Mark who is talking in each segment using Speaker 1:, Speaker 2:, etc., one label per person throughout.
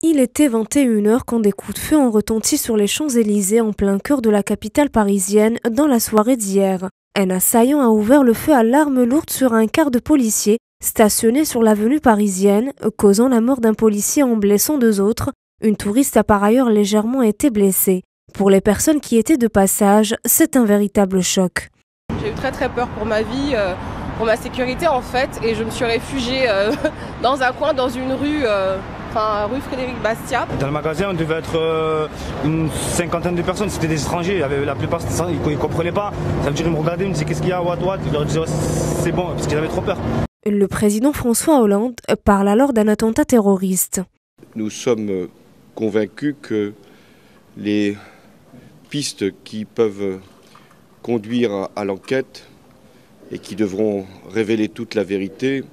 Speaker 1: Il était 21 h quand des coups de feu ont retenti sur les Champs-Élysées en plein cœur de la capitale parisienne dans la soirée d'hier. Un assaillant a ouvert le feu à l'arme lourde sur un quart de policiers stationné sur l'avenue parisienne, causant la mort d'un policier en blessant 2 autres. Une touriste a par ailleurs légèrement été blessée. Pour les personnes qui étaient de passage, c'est un véritable choc.
Speaker 2: J'ai eu très peur pour ma vie, pour ma sécurité en fait, et je me suis réfugiée dans un coin, dans une rue, rue Frédéric Bastiat.
Speaker 3: Dans le magasin, on devait être une 50aine de personnes, c'était des étrangers, la plupart ils ne comprenaient pas. Ça veut dire ils me regardaient, ils me disaient qu'est-ce qu'il y a, what, je leur disais c'est bon, parce qu'ils avaient trop peur.
Speaker 1: Le président François Hollande parle alors d'un attentat terroriste.
Speaker 4: Nous sommes convaincus que les pistes qui peuvent conduire à l'enquête et qui devront révéler toute la vérité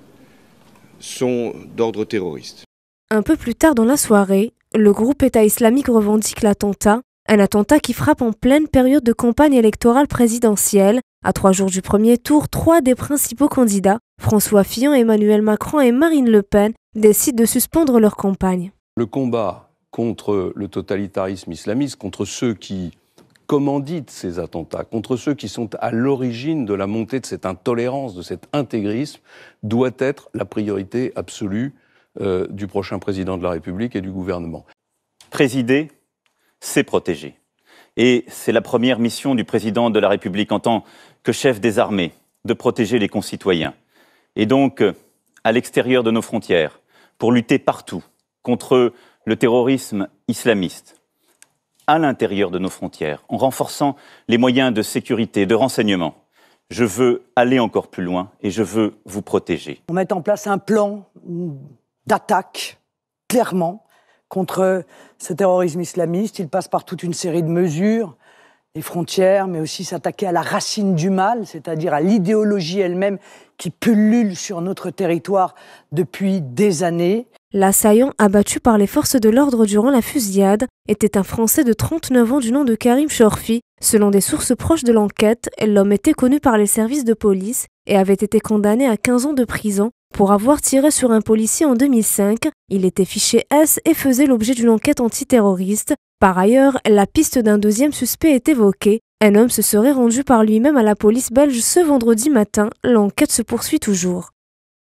Speaker 4: sont d'ordre terroriste.
Speaker 1: Un peu plus tard dans la soirée, le groupe État islamique revendique l'attentat, un attentat qui frappe en pleine période de campagne électorale présidentielle. À 3 jours du premier tour, 3 des principaux candidats, François Fillon, Emmanuel Macron et Marine Le Pen, décident de suspendre leur campagne.
Speaker 5: Le combat contre le totalitarisme islamiste, contre ceux qui commanditent ces attentats, contre ceux qui sont à l'origine de la montée de cette intolérance, de cet intégrisme, doit être la priorité absolue du prochain président de la République et du gouvernement.
Speaker 6: Présider, c'est protéger. Et c'est la première mission du président de la République en tant que chef des armées, de protéger les concitoyens. Et donc, à l'extérieur de nos frontières, pour lutter partout contre le terrorisme islamiste, à l'intérieur de nos frontières, en renforçant les moyens de sécurité, de renseignement. Je veux aller encore plus loin et je veux vous protéger.
Speaker 7: On met en place un plan d'attaque, clairement, contre ce terrorisme islamiste. Il passe par toute une série de mesures, les frontières, mais aussi s'attaquer à la racine du mal, c'est-à-dire à l'idéologie elle-même qui pullule sur notre territoire depuis des années.
Speaker 1: L'assaillant abattu par les forces de l'ordre durant la fusillade était un Français de 39 ans du nom de Karim Chorfi. Selon des sources proches de l'enquête, l'homme était connu par les services de police et avait été condamné à 15 ans de prison pour avoir tiré sur un policier en 2005. Il était fiché S et faisait l'objet d'une enquête antiterroriste. Par ailleurs, la piste d'un deuxième suspect est évoquée. Un homme se serait rendu par lui-même à la police belge ce vendredi matin. L'enquête se poursuit toujours.